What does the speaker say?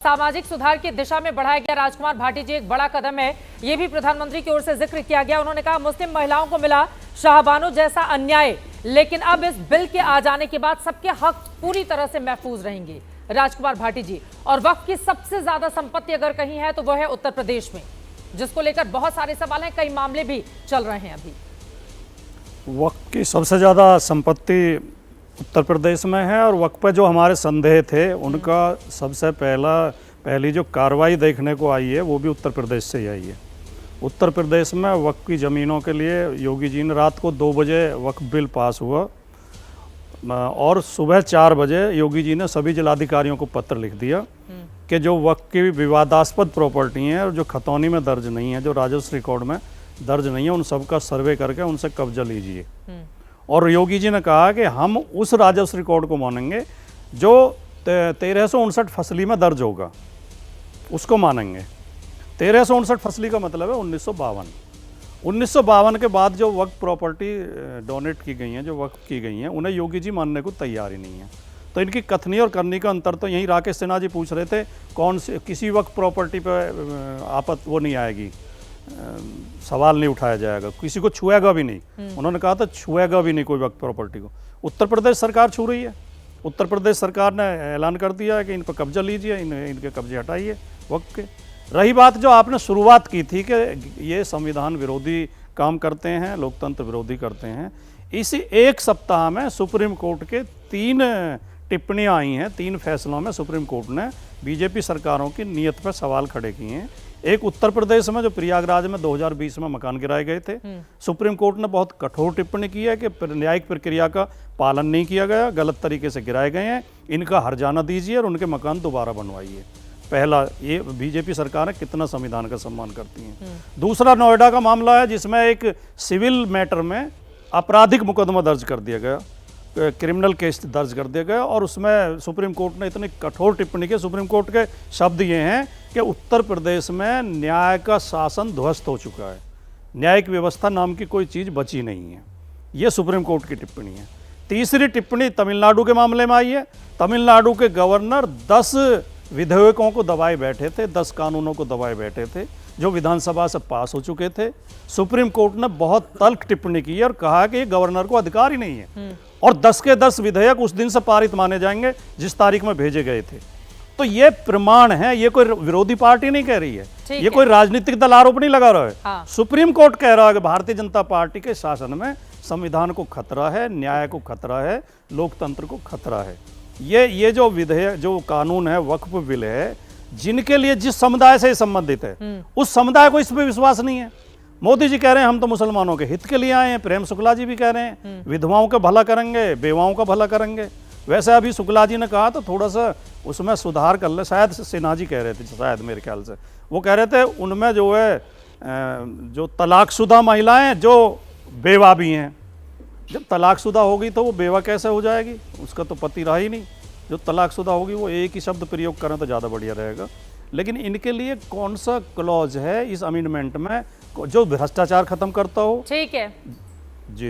सामाजिक सुधार की दिशा में बढ़ाया गया राजकुमार भाटी जी एक बड़ा कदम है, ये भी प्रधानमंत्री की ओर से जिक्र किया गया। उन्होंने कहा मुस्लिम महिलाओं को मिला शाहबानो जैसा अन्याय, लेकिन अब इस बिल के आ जाने के बाद सबके हक पूरी तरह से महफूज रहेंगे। राजकुमार भाटी जी, और वक्फ की सबसे ज्यादा संपत्ति अगर कहीं है तो वो है उत्तर प्रदेश में, जिसको लेकर बहुत सारे सवाल हैं, कई मामले भी चल रहे हैं। अभी वक्फ की सबसे ज्यादा संपत्ति उत्तर प्रदेश में है और वक्फ पे जो हमारे संदेह थे उनका सबसे पहली जो कार्रवाई देखने को आई है वो भी उत्तर प्रदेश से ही आई है। उत्तर प्रदेश में वक्फ की ज़मीनों के लिए योगी जी ने रात को 2 बजे वक्फ बिल पास हुआ और सुबह 4 बजे योगी जी ने सभी जिलाधिकारियों को पत्र लिख दिया कि जो वक्फ की विवादास्पद प्रॉपर्टी हैं और जो खतौनी में दर्ज नहीं है, जो राजस्व रिकॉर्ड में दर्ज नहीं है, उन सबका सर्वे करके उनसे कब्जा लीजिए। और योगी जी ने कहा कि हम उस राजस्व रिकॉर्ड को मानेंगे जो 1359 फसली में दर्ज होगा, उसको मानेंगे। 1359 फसली का मतलब है 1952 के बाद जो वक्फ प्रॉपर्टी डोनेट की गई हैं, जो वक्फ की गई हैं, उन्हें योगी जी मानने को तैयार ही नहीं है। तो इनकी कथनी और करनी का अंतर तो यही राकेश सिन्हा जी पूछ रहे थे, कौन से किसी वक्फ प्रॉपर्टी पर वो नहीं आएगी, सवाल नहीं उठाया जाएगा, किसी को छुएगा भी नहीं। उन्होंने कहा था छुएगा भी नहीं कोई वक्फ प्रॉपर्टी को। उत्तर प्रदेश सरकार छू रही है। उत्तर प्रदेश सरकार ने ऐलान कर दिया है कि इन पर कब्जा लीजिए, इनके कब्जे हटाइए वक्फ के। रही बात जो आपने शुरुआत की थी कि ये संविधान विरोधी काम करते हैं, लोकतंत्र विरोधी करते हैं, इसी एक सप्ताह में सुप्रीम कोर्ट के 3 टिप्पणियाँ आई हैं। 3 फैसलों में सुप्रीम कोर्ट ने बीजेपी सरकारों की नीयत पर सवाल खड़े किए हैं। एक उत्तर प्रदेश में जो प्रयागराज में 2020 में मकान गिराए गए थे, सुप्रीम कोर्ट ने बहुत कठोर टिप्पणी की है कि न्यायिक प्रक्रिया का पालन नहीं किया गया, गलत तरीके से गिराए गए हैं, इनका हर्जाना दीजिए और उनके मकान दोबारा बनवाइए। पहला, ये बीजेपी सरकार कितना संविधान का सम्मान करती हैं। दूसरा नोएडा का मामला है जिसमें एक सिविल मैटर में आपराधिक मुकदमा दर्ज कर दिया गया, क्रिमिनल केस दर्ज कर दिया गया और उसमें सुप्रीम कोर्ट ने इतनी कठोर टिप्पणी की। सुप्रीम कोर्ट के शब्द ये हैं कि उत्तर प्रदेश में न्याय का शासन ध्वस्त हो चुका है, न्यायिक व्यवस्था नाम की कोई चीज़ बची नहीं है। ये सुप्रीम कोर्ट की टिप्पणी है। तीसरी टिप्पणी तमिलनाडु के मामले में आई है। तमिलनाडु के गवर्नर 10 विधेयकों को दबाए बैठे थे, 10 कानूनों को दबाए बैठे थे जो विधानसभा से पास हो चुके थे। सुप्रीम कोर्ट ने बहुत तल्ख टिप्पणी की और कहा कि ये गवर्नर को अधिकार ही नहीं है और 10 के 10 विधेयक उस दिन से पारित माने जाएंगे जिस तारीख में भेजे गए थे। तो ये प्रमाण है, ये कोई विरोधी पार्टी नहीं कह रही है, ये कोई राजनीतिक दल आरोप नहीं लगा रहा है। हाँ। सुप्रीम कोर्ट कह रहा है कि भारतीय जनता पार्टी के शासन में संविधान को खतरा है, न्याय को खतरा है, लोकतंत्र को खतरा है। ये जो विधेयक, जो कानून है, वक्फ बिल है, जिनके लिए जिस समुदाय से संबंधित है उस समुदाय को इस पर विश्वास नहीं है। मोदी जी कह रहे हैं हम तो मुसलमानों के हित के लिए आए हैं, प्रेम शुक्ला जी भी कह रहे हैं विधवाओं का भला करेंगे, बेवाओं का भला करेंगे। वैसे अभी शुक्ला जी ने कहा तो थोड़ा सा उसमें सुधार कर ले, शायद सिन्हा जी कह रहे थे, शायद मेरे ख्याल से वो कह रहे थे उनमें जो है जो तलाकशुदा महिलाएं जो बेवा भी हैं, जब तलाकशुदा होगी तो वो बेवा कैसे हो जाएगी, उसका तो पति रहा ही नहीं। जो तलाकशुदा होगी वो एक ही शब्द प्रयोग करें तो ज़्यादा बढ़िया रहेगा। लेकिन इनके लिए कौन सा क्लॉज है इस अमेंडमेंट में जो भ्रष्टाचार खत्म करता हो? ठीक है।